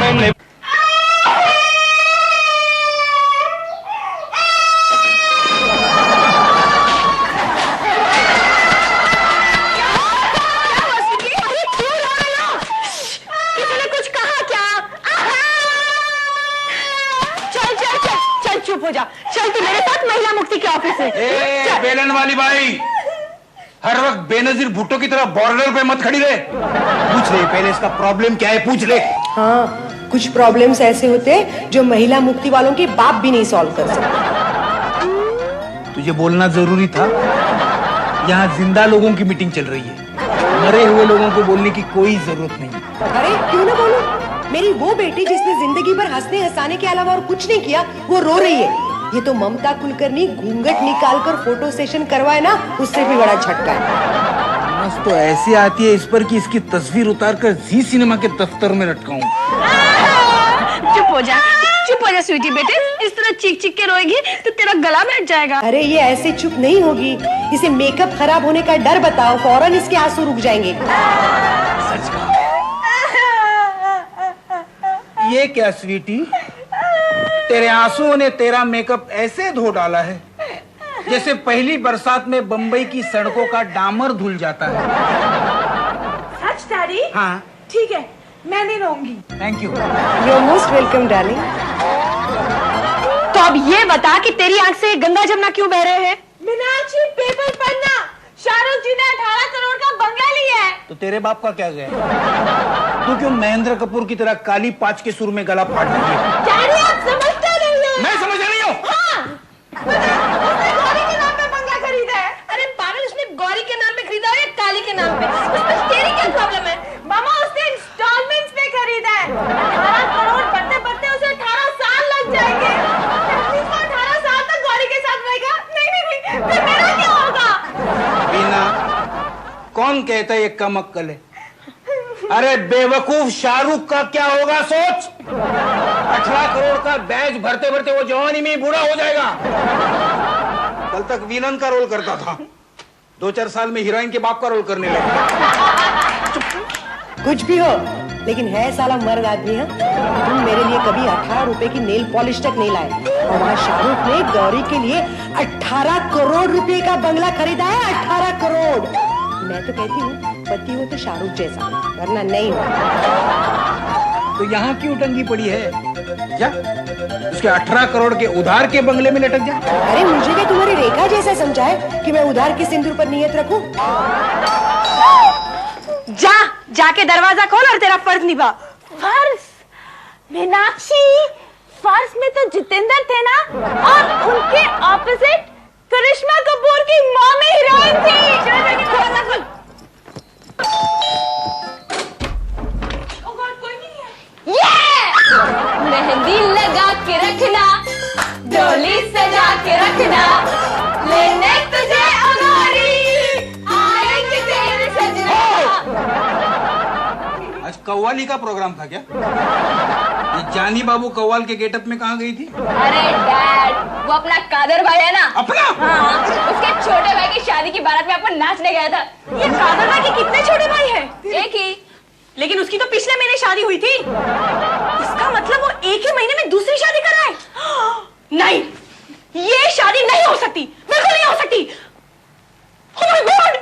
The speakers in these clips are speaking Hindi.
मैंने चुप हो जा, चल तू मेरे साथ महिला मुक्ति के ऑफिस में। बेलन वाली बाई, हर वक्त बेनजीर भुट्टो की तरह बॉर्डर पे मत खड़ी रहे। पूछ ले पहले इसका प्रॉब्लम क्या है, पूछ ले। हाँ, कुछ प्रॉब्लम्स ऐसे होते हैं जो महिला मुक्ति वालों के बाप भी नहीं सॉल्व कर सकते। तुझे बोलना जरूरी था। यहाँ जिंदा लोगों की मीटिंग चल रही है, मरे हुए लोगों को बोलने की कोई जरूरत नहीं। अरे क्यों ना बोलूं? मेरी वो बेटी जिसने जिंदगी भर हंसने हंसाने के अलावा और कुछ नहीं किया, वो रो रही है। ये तो ममता कुलकर्णी घूंघट निकालकर फोटो सेशन करवाए ना, उससे भी बड़ा झटका है। बस तो ऐसी आती है इस पर कि इसकी तस्वीर उतारकर जी सिनेमा के दफ्तर में लटकाऊं। चुप हो जा स्वीटी बेटे, इस तरह चीख चीख के रोएगी तो तेरा गला बैठ जाएगा। अरे ये ऐसे चुप नहीं होगी, इसे मेकअप खराब होने का डर बताओ, फौरन इसके आंसू रुक जाएंगे। सच कहा। ये क्या स्वीटी, तेरे आंसुओं ने तेरा मेकअप ऐसे धो डाला है जैसे पहली बरसात में बंबई की सड़कों का डामर धुल जाता है। सच डैडी? हाँ ठीक है, मैं नहीं रहूंगी। Thank you. You are most welcome darling. तो अब ये बता कि तेरी आंख से गंगा जमुना क्यों बह रहे हैं? मीनाक्षी, पेपर पढ़ना। शाहरुख जी ने 18 करोड़ का बंगला लिया है। तो तेरे बाप का क्या गया? तू क्यों महेंद्र कपूर की तरह काली पांच के सुर में गला फाड़ रही है? डैडी आप समझते नहीं हो। मैं समझ नहीं हूँ। हाँ, उसने गौरी के नाम पे बंगला खरीदा है। अरे पागल, उसने गौरी के नाम पे खरीदा है या काली के नाम पे? उसमें तेरी क्या प्रॉब्लम है? मामा उसने इंस्टॉलमेंट्स पे खरीदा है। 18 करोड़ बढ़ते बढ़ते उसे 18 साल लग जाएंगे। 18 साल तक गौरी के साथ रहेगा। नहीं, फिर मेरा क्या होगा? बीना, कौन कहता है ये कम अक्कल है? अरे बेवकूफ, शाहरुख का क्या होगा सोच। 18 करोड़ का बैग भरते भरते वो जवानी में ही बूढ़ा हो जाएगा। कल तक विलन का रोल करता था, 2-4 साल में हीरोइन के बाप का रोल करने लगा। कुछ भी हो, लेकिन है साला मर्द आदमी है। तुम मेरे लिए कभी 18 रुपए की नेल पॉलिश तक नहीं लाए, और वहाँ शाहरुख ने गौरी के लिए 18 करोड़ रुपए का बंगला खरीदा है। 18 करोड़। मैं तो कहती हूँ पति हो तो शाहरुख जैसा, वरना नहीं हो। तो यहाँ क्यों टंगी पड़ी है? जा, उसके 18 करोड़ के उधार के बंगले में लटक जा। अरे मुझे क्या तुम्हारी रेखा जैसा समझा है कि मैं उधार के सिंदूर पर नियत रखूं? जाके दरवाजा खोल और तेरा फर्ज निभा। फर्ज? मीनाक्षी, फर्ज में तो जितेंद्र थे ना, और उनके ऑपोजिट करिश्मा कपूर की मॉमी हीरोइन थी। मेहंदी लगा के रखना, डोली सजा के रखना, लेने तुझे अगोरी आएंगे तेरे सजना। आज कव्वाली का प्रोग्राम था क्या? ये जानी बाबू कव्वाल के गेटअप में कहाँ गई थी? अरे डैड, वो अपना कादर भाई है ना। अपना? हाँ, उसके छोटे भाई की शादी की बारात में अपन नाचने गया था। ये कादर भाई के कितने छोटे भाई हैं? एक ही। लेकिन उसकी तो पिछले महीने शादी हुई थी। इसका मतलब वो एक ही महीने में दूसरी शादी कर रहा है। नहीं, ये शादी नहीं हो सकती, बिल्कुल नहीं हो सकती। Oh my God!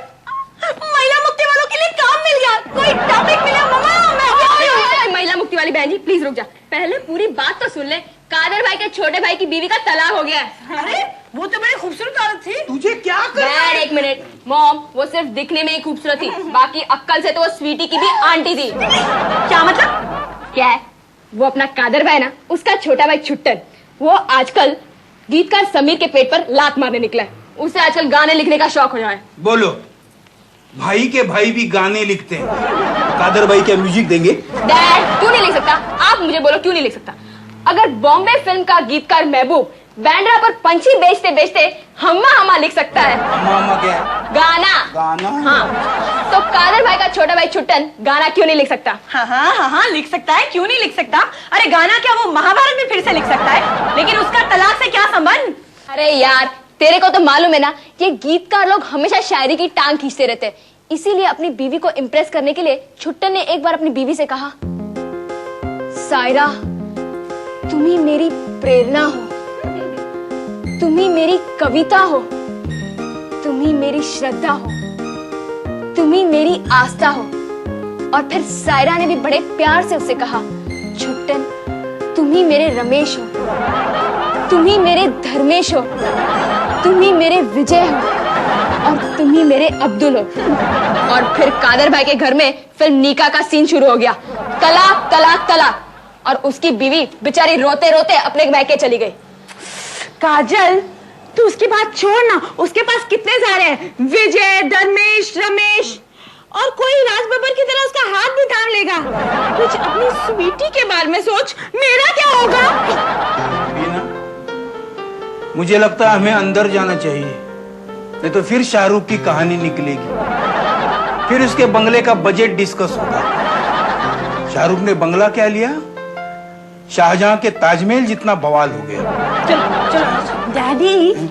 महिला मुक्ति वालों के लिए काम मिल गया, कोई टॉपिक मिला। मम्मा, मैं महिला मुक्ति वाली बहन जी प्लीज रुक जा, पहले पूरी बात तो सुन ले। कादर भाई के छोटे भाई की बीवी का तलाक हो गया है। अरे वो तो बड़ी खूबसूरत औरत थी। तुझे क्या डैड एक मिनट, मॉम वो सिर्फ दिखने में ही खूबसूरत थी, बाकी अक्कल से तो वो स्वीटी की भी आंटी थी। क्या मतलब? क्या है, वो अपना कादर भाई ना, उसका छोटा भाई छुट्टन, वो आजकल गीतकार समीर के पेट पर लात मारने निकला है। उसे आजकल गाने लिखने का शौक हो रहा है। बोलो, भाई के भाई भी गाने लिखते हैं, कादर भाई क्या म्यूजिक देंगे? डैड क्यों नहीं लिख सकता? आप मुझे बोलो क्यों नहीं लिख सकता? अगर बॉम्बे फिल्म का गीतकार महबूब बैंड्रा पर पंछी बेचते बेचते हम्मा हम्मा लिख सकता है। हम्मा क्या है? गाना। हाँ, तो कादर भाई का छोटा भाई छुट्टन गाना क्यों नहीं लिख सकता? हाँ, लिख सकता है, क्यों नहीं लिख सकता? अरे गाना क्या वो महाभारत में फिर से लिख सकता है, लेकिन उसका तलाक से क्या संबंध? अरे यार, तेरे को तो मालूम है ना, ये गीतकार लोग हमेशा शायरी की टांग खींचते रहते हैं। इसीलिए अपनी बीवी को इम्प्रेस करने के लिए छुट्टन ने एक बार अपनी बीवी से कहा, सायरा, तुम ही मेरी प्रेरणा हो, तुम ही मेरी कविता हो, तुम ही मेरी श्रद्धा हो, तुम ही मेरी आस्था हो। और फिर सायरा ने भी बड़े प्यार से उसे कहा, छुट्टन तुम ही मेरे रमेश हो, तुम ही मेरे धर्मेश हो, तुम ही मेरे विजय हो, और तुम ही मेरे अब्दुल हो। और फिर कादर भाई के घर में फिल्म नीका का सीन शुरू हो गया। तलाक तलाक तलाक। और उसकी बीवी बेचारी रोते रोते अपने मैके चली गई। काजल, तू उसकी बात छोड़ ना, उसके पास कितने सारे हैं, विजय, धर्मेश, रमेश, और कोई राज बब्बर की तरह उसका हाथ भी थाम लेगा। कुछ अपनी स्वीटी के बारे में सोच, मेरा क्या होगा? बीना, मुझे लगता है हमें अंदर जाना चाहिए, नहीं तो फिर शाहरुख की कहानी निकलेगी, फिर उसके बंगले का बजट डिस्कस होगा। शाहरुख ने बंगला क्या लिया, शाहजहां के ताजमहल जितना बवाल हो गया। चलो चलो डैडी,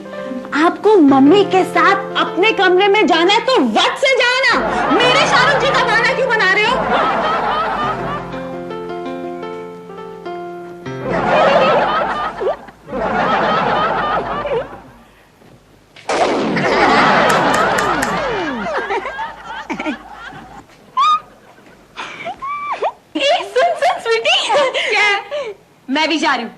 आपको मम्मी के साथ अपने कमरे में जाना है तो वक्त से जाना। मेरे शाहरुख जी का गाना क्यों बना रहे हो? सुन स्वीटी, क्या? मैं भी जा रही हूँ।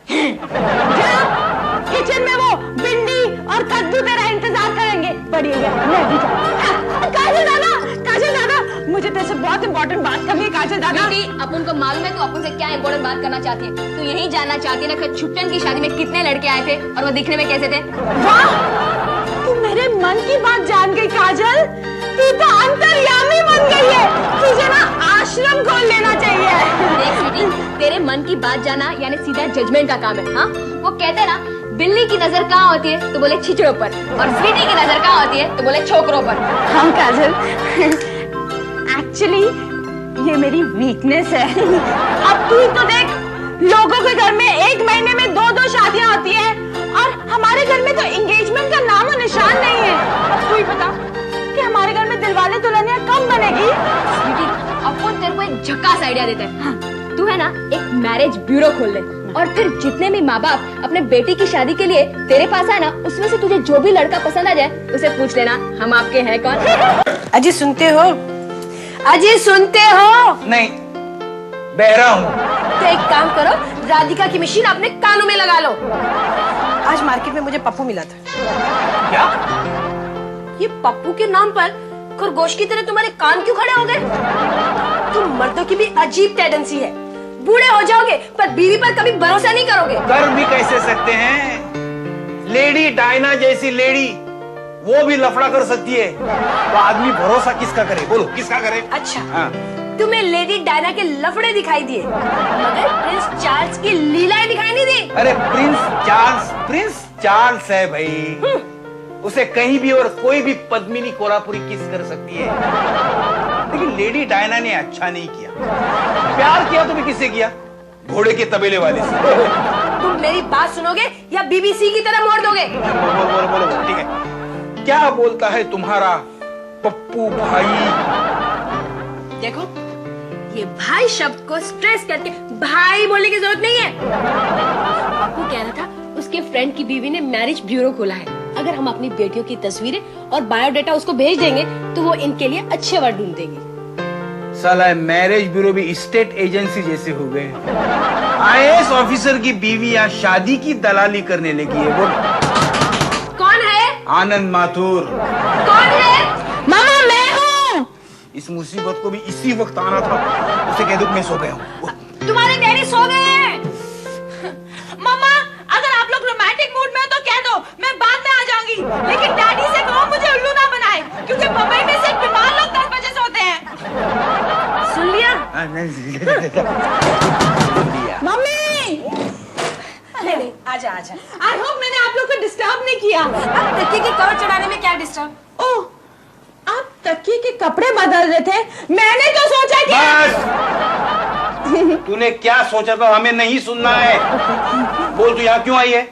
किचन में वो भिंडी और कद्दू तेरा इंतजार करेंगे। बढ़िया, मैं भी जा रही हूँ। काजल दादा, मुझे तेरे से बहुत इंपॉर्टेंट बात करनी है। काजल दादा, अपन को मालूम है तू अपन से क्या इंपॉर्टेंट बात करना चाहती है। तू यही जानना चाहती है ना कि छुट्टन की शादी में कितने लड़के आए थे और वो दिखने में कैसे थे। वाह, तू मेरे मन की बात जान गई काजल। तू तो अंतर्यामी बन गई है। तुझे ना आश्रम खोल लेना चाहिए। देख स्वीटी, तेरे मन की बात जाना यानी सीधा जजमेंट का काम है। हाँ, वो कहते हैं ना, बिल्ली की नजर कहाँ होती है तो बोले छिचड़ों पर, और स्वीटी की नजर कहाँ होती है तो बोले छोकरों पर। हाँ काजल, एक्चुअली ये मेरी वीकनेस है। अब तू तो देख, लोगों के घर में एक महीने में 2-2 शादियां होती हैं, और हमारे घर में तो एंगेजमेंट का नाम और निशान नहीं है। अब तू ही बता कि हमारे घर में दिलवाले दुल्हनियां कब बनेगी? स्वीटी, अपन तेरे को एक झकास आइडिया देते हैं। हाँ, तू है ना एक मैरिज ब्यूरो खोल ले, और फिर जितने भी माँ बाप अपने बेटी की शादी के लिए तेरे पास आए ना, उसमें से तुझे जो भी लड़का पसंद आ जाए उसे पूछ लेना, हम आपके हैं कौन। अजी सुनते हो? अजी सुनते हो? नहीं, बहरा हूँ। तो एक काम करो, राधिका की मशीन अपने कानों में लगा लो। आज मार्केट में मुझे पप्पू मिला था। क्या? ये पप्पू के नाम पर खरगोश की तरह तुम्हारे कान क्यों खड़े हो गए? तुम मर्दों की भी अजीब टेंडेंसी है। बूढ़े हो जाओगे पर बीवी पर कभी भरोसा नहीं करोगे। कर भी कैसे सकते हैं? लेडी डायना जैसी लेडी, वो भी लफड़ा कर सकती है, तो आदमी भरोसा किसका करे? बोलो, किसका करे? अच्छा, हाँ। तुम्हें लेडी डायना के लफड़े दिखाई दिए, मगर प्रिंस चार्ल्स की लीलाएं दिखाई नहीं दी। अरे प्रिंस चार्ल्स है भाई, उसे कहीं भी और कोई भी पद्मिनी कोल्हापुरी किस कर सकती है, लेकिन लेडी डायना ने अच्छा नहीं किया। प्यार किया तो भी किससे किया? घोड़े के तबेले वाले से। तुम मेरी बात सुनोगे या बीबीसी की तरह मोड़ दोगे? बोलो, ठीक है। क्या बोलता है तुम्हारा पप्पू भाई? देखो, ये भाई शब्द को स्ट्रेस करके भाई बोलने की जरूरत नहीं है। पप्पू कह रहा था उसके फ्रेंड की बीवी ने मैरिज ब्यूरो खोला है। अगर हम अपनी बेटियों की तस्वीरें और बायोडाटा उसको भेज देंगे तो वो इनके लिए अच्छे वर्ड ढूंढ देगी। साला मैरिज ब्यूरो भी स्टेट एजेंसी जैसे हो गए। IAS ऑफिसर की बीवी यहाँ शादी की दलाली करने लगी है। वो कौन है? आनंद माथुर। कौन है? मामा, मैं हूँ। इस मुसीबत को भी इसी वक्त आना था। उसे कह दो मैं सो गया हूँ। तुम्हारे डैडी सो गए हैं। मामा, अगर आप लोग रोमांटिक मूड में हो तो कह दो, मैं बाद में आ जाऊंगी, लेकिन डैडी से कहो मुझे उल्लू ना बनाए, क्योंकि मुंबई में सिर्फ बीमार लोग 10 बजे सोते हैं। सुन लिया? मम्मी, नहीं, आजा। आई होप मैंने आप लोग को डिस्टर्ब नहीं किया। अब तकिए के कवर चढ़ाने में क्या डिस्टर्ब? ओह, आप तकिए के कपड़े बदल रहे थे, मैंने तो सोचा कि बस। तूने क्या सोचा था हमें नहीं सुनना है। बोल, तू यहाँ क्यों आई है?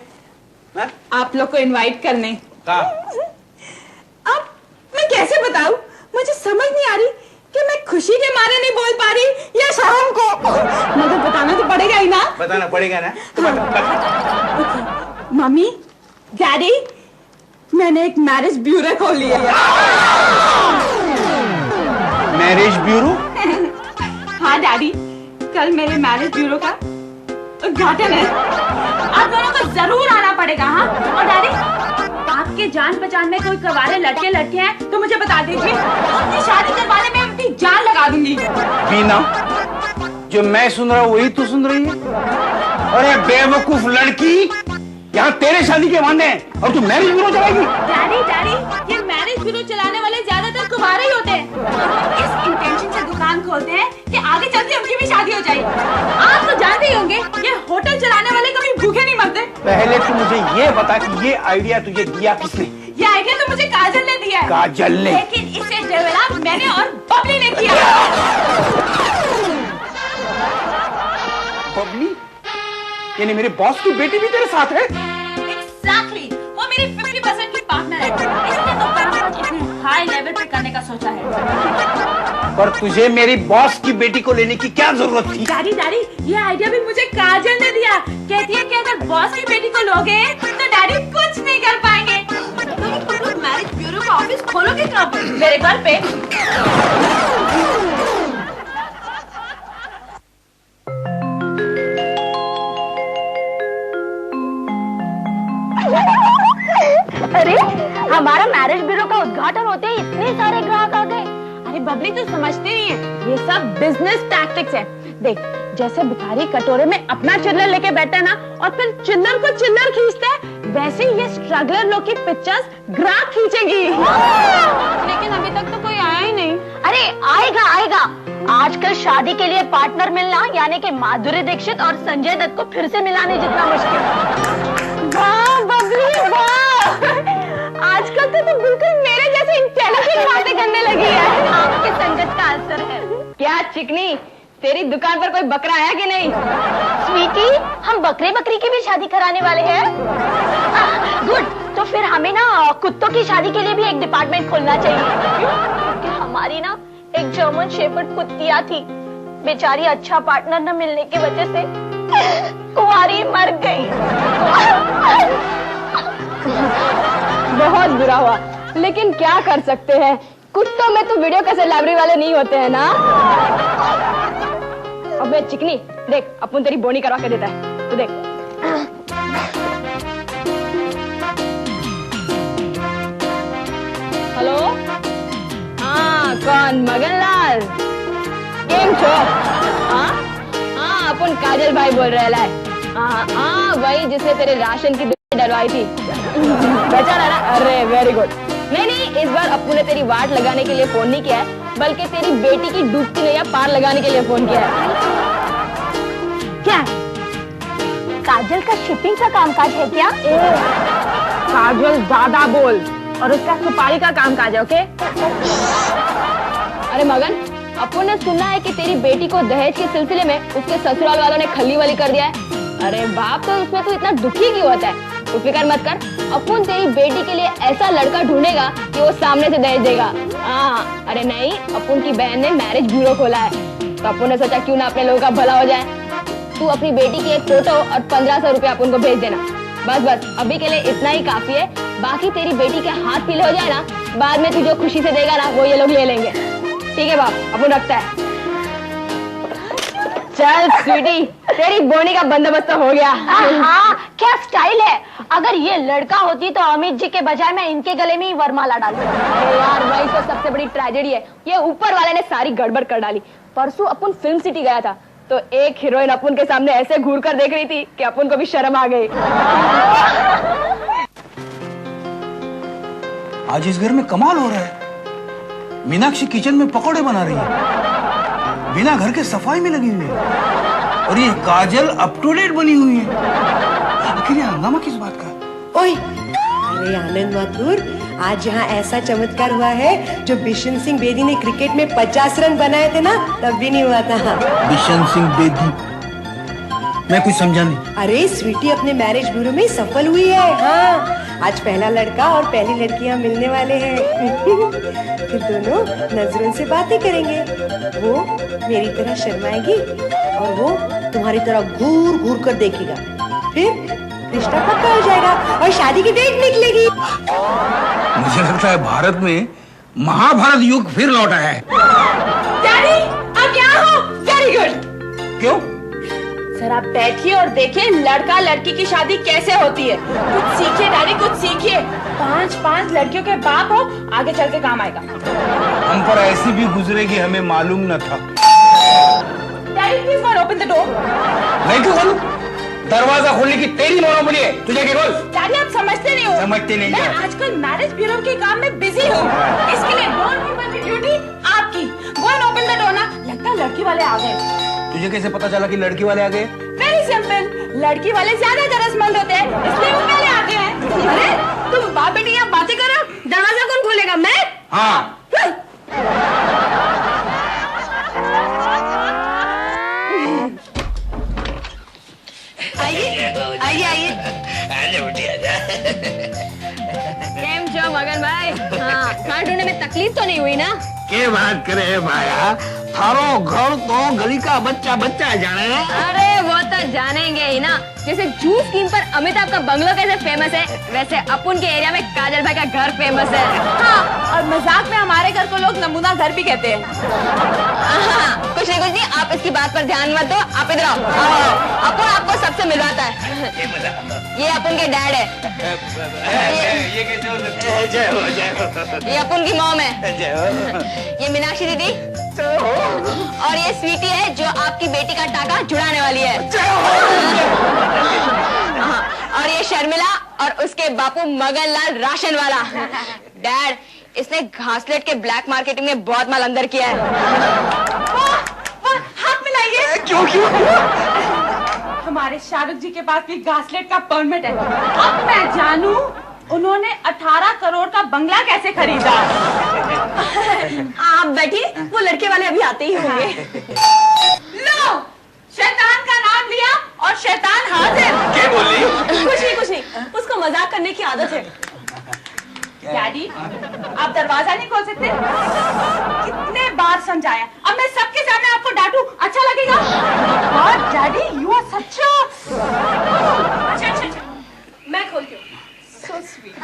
आप लोग को इनवाइट करने। कहाँ? अब मैं कैसे बताऊं, मुझे समझ नहीं आ रही कि मैं खुशी के मारे नहीं बोल पा रही या शर्म को? मुझे बताना तो पड़ेगा ही ना। बताना पड़ेगा ना, तो बता। मम्मी, डैडी, मैंने एक मैरिज ब्यूरो खोल लिया है। Marriage bureau? हाँ डैडी, कल मेरे मैरिज ब्यूरो का उद्घाटन है। आप दोनों को जरूर आना पड़ेगा। हाँ, और डैडी, आपके जान पहचान में कोई कवारे लड़के लड़के हैं तो मुझे बता दीजिए, उनकी शादी करवाने में अपनी जान लगा दूंगी। बीना, जो मैं सुन रहा हूँ वही तू सुन रही है? अरे बेवकूफ लड़की, यहाँ तेरे शादी के वादे हैं और तू मैरिज ब्यूरो चलाएगी? डैडी डैडी, ये मैरिज ब्यूरो चलाने वाले ज्यादातर कुंवारे ही होते हैं। इस इंटेंशन से दुकान खोलते हैं कि आगे चल के उनकी भी शादी हो जाए। आप तो जानते ही होंगे, ये होटल चलाने वाले कभी भूखे नहीं मरते। पहले तू मुझे ये बता कि ये आइडिया तुझे दिया किसने? ये आइडिया तो मुझे काजल ने दिया है। काजल ने? लेकिन इसे डेवलप मैंने और बबली ने किया। बबली? यानी मेरे बॉस की बेटी भी तेरे साथ है? Exactly, वो मेरी 50% की पार्टनर है। इसने तो काम इतने हाई लेवल पे करने का सोचा है। पर तुझे मेरी बॉस की बेटी को लेने की क्या जरूरत थी? डैडी डैडी, ये आइडिया भी मुझे काजल ने दिया। कहती है कि अगर बॉस की बेटी को लोगे तो डैडी कुछ नहीं कर पाएंगे। तो तुम लोग मैरिज ब्यूरो का ऑफिस खोलोगे कहाँ पे? मेरे घर पे। अरे हमारा मैरिज ब्यूरो का उद्घाटन होते ही इतने सारे ग्राहक आ गए। अरे बबली, तू समझती नहीं है, ये सब बिजनेस टैक्टिक्स है। देख, जैसे भिखारी कटोरे में अपना चिल्लर लेके बैठा है ना, और फिर चिल्लर को चिल्लर खींचता है, वैसे ही ये स्ट्रगलर लोग की पिक्चर्स ग्राहक खींचेगी। लेकिन अभी तक तो कोई आया ही नहीं। अरे आएगा आएगा। आजकल शादी के लिए पार्टनर मिलना यानी कि माधुरी दीक्षित और संजय दत्त को फिर से मिलाने जितना मुश्किल है। वाह बबली वाह, आजकल तो तू बिल्कुल मेरे जैसे इंटेलिजेंट बातें करने लगी है। आपके संगत का असर है। क्या चिकनी, तेरी दुकान पर कोई बकरा आया कि नहीं? स्वीटी, हम बकरे बकरी की भी शादी कराने वाले हैं। गुड, तो फिर हमें ना कुत्तों की शादी के लिए भी एक डिपार्टमेंट खोलना चाहिए। क्योंकि हमारी ना एक जर्मन शेफर्ड कुत्तिया थी, बेचारी अच्छा पार्टनर न मिलने की वजह से कुंवारी मर गई। बहुत बुरा हुआ, लेकिन क्या कर सकते हैं, कुत्तों में तो वीडियो कैसे लाइब्रेरी वाले नहीं होते हैं ना। अबे चिकनी, देख अपन तेरी बोनी करवा के देता है, तो देख। हेलो, हाँ कौन? मगनलाल, केम छो? हाँ हाँ, अपन काजल भाई बोल रहे हैं। हाँ वही जिसने तेरे राशन की डलवाई थी, बेचारा ना। अरे वेरी गुड। नहीं, इस बार अपू ने तेरी वाट लगाने के लिए फोन नहीं किया है, बल्कि तेरी बेटी की डूबती नैया पार लगाने के लिए फोन किया है। क्या काजल का शिपिंग का कामकाज है क्या? काजल ज्यादा बोल, और उसका सुपारी का कामकाज है। ओके? अरे मगन, अपन ने सुना है कि तेरी बेटी को दहेज के सिलसिले में उसके ससुराल वालों ने खल्ली वाली कर दिया है। अरे बाप, तो उसमें तो इतना दुखी क्यों होता है? तू फिक्र मत कर, अपन तेरी बेटी के लिए ऐसा लड़का ढूंढेगा कि वो सामने से दहेज देगा। हाँ, अरे नहीं, अपन की बहन ने मैरिज ब्यूरो खोला है, तो अपन ने सोचा क्यों ना अपने लोगों का भला हो जाए। तू अपनी बेटी की एक फोटो और 1500 रुपया अपन को भेज देना। बस अभी के लिए इतना ही काफी है। बाकी तेरी बेटी के हाथ पीले हो जाए ना, बाद में तू जो खुशी से देगा ना, वो ये लोग ले लेंगे। ठीक है बाप, अपन रखता है। चल स्वीटी, तेरी बोनी का बंदोबस्त हो गया। हाँ, क्या स्टाइल है। अगर ये लड़का होती तो अमित जी के बजाय मैं इनके गले में ही वरमाला डालती। यार वही तो सबसे बड़ी ट्रेजेडी है, ये ऊपर वाले ने सारी गड़बड़ कर डाली। परसों अपन फिल्म सिटी गया था, तो एक हीरोइन अपन के सामने ऐसे घूर कर देख रही थी कि अपन को भी शर्म आ गई। आज इस घर में कमाल हो रहा है। मीनाक्षी किचन में पकौड़े बना रही है, बिना घर के सफाई में लगी हुई है, और ये काजल अप टू डेट बनी हुई है। आखिर ये हंगामा किस बात का? ओए, अरे आनंद माथुर, आज यहाँ ऐसा चमत्कार हुआ है जो बिशन सिंह बेदी ने क्रिकेट में 50 रन बनाए थे ना, तब भी नहीं हुआ था। बिशन सिंह बेदी? मैं कुछ समझा नहीं। अरे स्वीटी अपने मैरिज ब्यूरो में सफल हुई है। हाँ, आज पहला लड़का और पहली लड़कियां मिलने वाले हैं। फिर दोनों नजरों से बातें करेंगे। वो मेरी तरह शर्माएगी और वो तुम्हारी तरह घूर घूर कर देखेगा। फिर रिश्ता पक्का हो जाएगा और शादी की डेट निकलेगी। मुझे लगता है भारत में महाभारत युग फिर लौटा है। डैडी, आप यहाँ हो? Very good. क्यों? सर आप बैठिए और देखिए लड़का लड़की की शादी कैसे होती है। कुछ सीखिए डैडी, कुछ सीखिए। 5 लड़कियों के बाप हो, आगे चल के काम आएगा। हम पर ऐसी भी गुजरेगी हमें मालूम न था। Daddy please go open the door. नहीं क्यों खोलूं? दरवाजा खोलने की तेरी मोनोपोली है, तुझे क्या बोल? डैडी आप समझते नहीं हो। समझते नहीं मैं हो। आजकल मैरिज ब्यूरो के काम में बिजी हूँ। इसके लिए डोर कीपर की ड्यूटी आपकी। Go and open the door ना। लगता है लड़की वाले आ गए। तुझे कैसे पता चला कि लड़की वाले आ गए? वेरी सिंपल, लड़की वाले ज्यादा गरजमंद होते हैं, इसलिए वो पहले आते हैं। अरे तुम बाप बेटी यहाँ बातें करो, दरवाजा कौन खोलेगा? मैं? हाँ। आइए। केम जो मगन भाई? हाँ, खाना ढूंढने में तकलीफ तो नहीं हुई ना? के बात करे भाया, थारो घर तो गली का बच्चा जाने। अरे वो तो जानेंगे ही ना। जैसे जूस स्कीम पर अमिताभ का बंगलो कैसे फेमस है, वैसे अपन के एरिया में काजल भाई का घर फेमस है। हाँ, और मजाक में हमारे घर को लोग नमूना घर भी कहते हैं। कुछ नहीं, आप इसकी बात पर ध्यान मत दो। आप इधर आओ। अपन आपको सबसे मिलवाता है। ये अपन के डैड है। ये कैसे हो सकता है? जय हो। ये अपन की मॉम है। ये मीनाक्षी दीदी और ये स्वीटी है जो आपकी बेटी का टाका जुड़ाने वाली है। हाँ, और ये शर्मिला और उसके बापू मगन लाल राशन वाला। डैड, इसने घासलेट के ब्लैक मार्केटिंग में बहुत माल अंदर किया है। हाथ मिलाइए। क्यों? हमारे शाहरुख जी के पास भी घासलेट का परमिट है। अब मैं जानूं उन्होंने 18 करोड़ का बंगला कैसे खरीदा। आप बैठिए, वो लड़के वाले अभी आते ही होंगे। लो, शैतान का नाम लिया और शैतान हाजिर। क्या बोली? कुछ नहीं, उसको मजाक करने की आदत है। डैडी, आप दरवाजा नहीं खोल सकते? कितने बार समझाया, अब मैं सबके सामने आपको डांटूं, अच्छा लगेगा? और डैडी, यू आर सच अच्छा, मैं खोलती हूँ। So sweet.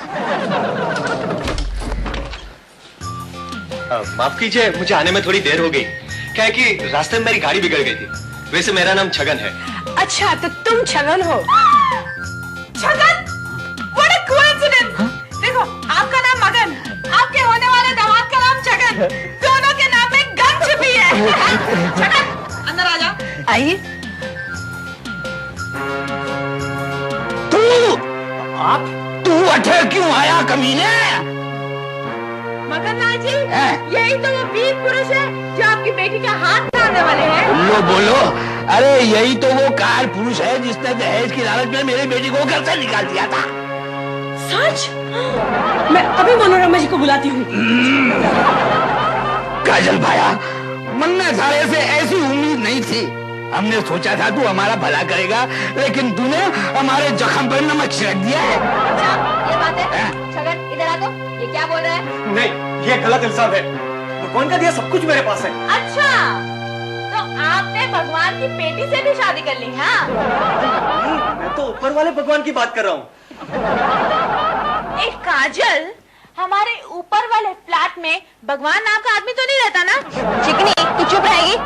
माफ कीजिए, मुझे आने में थोड़ी देर हो गई। क्या है कि रास्ते में मेरी गाड़ी बिगड़ गई थी। वैसे मेरा नाम छगन है। अच्छा, तो तुम छगन हो? छगन? What a coincidence! देखो, आपका नाम मगन, आपके होने वाले दामाद का नाम छगन, दोनों के नाम में गन छिपी है। छगन, अंदर आ जाओ। आइए। तू अठे क्यों आया कमीने? मगन लाल जी, यही तो वो वीर पुरुष है जो आपकी बेटी का हाथ थामने वाले हैं। बोलो। अरे यही तो वो कार पुरुष है जिसने दहेज की लालच में मेरी बेटी को घर से निकाल दिया था। सच? मैं अभी मनोरमा जी को बुलाती हूँ। काजल भाया, मन में सारे से ऐसी उम्मीद नहीं थी। हमने सोचा था तू हमारा भला करेगा, लेकिन तूने हमारे जख्म पर नमक छिड़क दिया है। अच्छा, ये बात है। छगन, इधर आ तो। ये क्या बोल रहा है? नहीं, ये गलत इल्जाम है। भगवान का दिया सब कुछ मेरे पास है। अच्छा, तो आपने भगवान की बेटी से भी शादी कर ली? हाँ, मैं तो ऊपर वाले भगवान की बात कर रहा हूँ। एक काजल, हमारे ऊपर वाले फ्लैट में भगवान नाम का आदमी तो नहीं रहता ना? चिकनी, तू चुप रहेगी?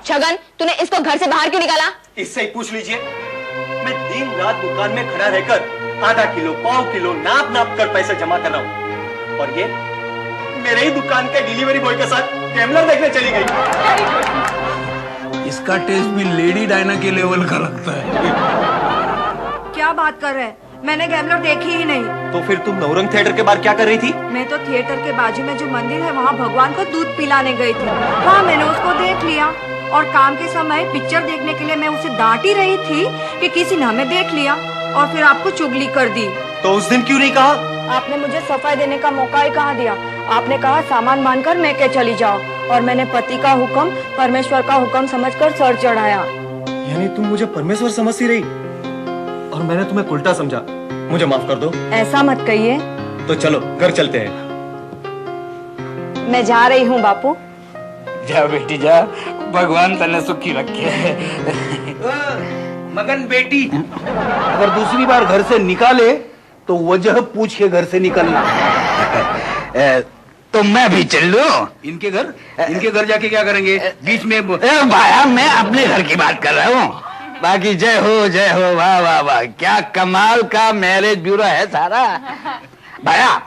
छगन, तूने इसको घर से बाहर क्यों निकाला? इससे ही पूछ लीजिए। मैं दिन रात दुकान में खड़ा रहकर आधा किलो, पाव किलो नाप कर पैसे जमा कर रहा हूँ, और ये मेरे ही दुकान के डिलीवरी बॉय के साथ गैम्बलर देखने चली गई। इसका टेस्ट भी लेडी डायना के लेवल का लगता है। क्या बात कर रहे हैं? मैंने गैम्बलर देखी ही नहीं। तो फिर तुम नवरंग थिएटर के बाहर क्या कर रही थी? मैं तो थिएटर के बाजू में जो मंदिर है वहाँ भगवान को दूध पिलाने गई थी। हाँ, मैंने उसको देख लिया, और काम के समय पिक्चर देखने के लिए मैं उसे डांट ही रही थी कि किसी ने हमें देख लिया और फिर आपको चुगली कर दी। तो उस दिन क्यों नहीं कहा? आपने मुझे सफाई देने का मौका ही कहाँ दिया। आपने कहा सामान मानकर मैं के चली जाओ, और मैंने पति का हुक्म परमेश्वर का हुक्म समझकर सर चढ़ाया। यानी तुम मुझे परमेश्वर समझती रही और मैंने तुम्हें उल्टा समझा। मुझे माफ कर दो। ऐसा मत कहिए। तो चलो घर चलते हैं। मैं जा रही हूँ बापू। जा बेटी जा, भगवान तने सुखी रखे। मगन बेटी, अगर दूसरी बार घर से निकाले तो वजह पूछ के घर से निकलना। तो मैं भी चल लूं? इनके घर जाके क्या करेंगे? बीच में भाया, मैं अपने घर की बात कर रहा हूँ। बाकी जय हो, वाह वाह वाह, क्या कमाल का मैरिज ब्यूरो है सारा। भाया,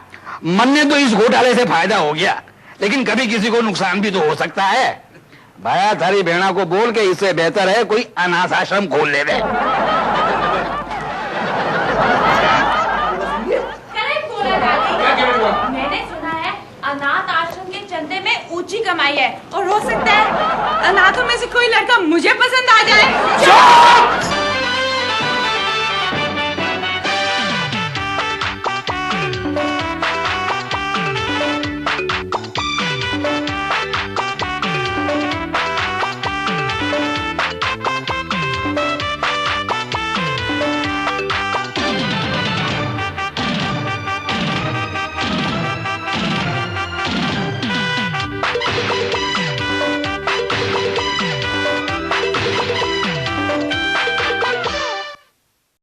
मन ने तो इस घोटाले से फायदा हो गया, लेकिन कभी किसी को नुकसान भी तो हो सकता है। भाया, थारी बहना को बोल के इससे बेहतर है कोई अनाथ आश्रम खोल ले दे। मैंने सुना है अनाथ आश्रम के चंदे में ऊंची कमाई है, और हो सकता है अनाथों में से कोई लड़का मुझे पसंद आ जाए।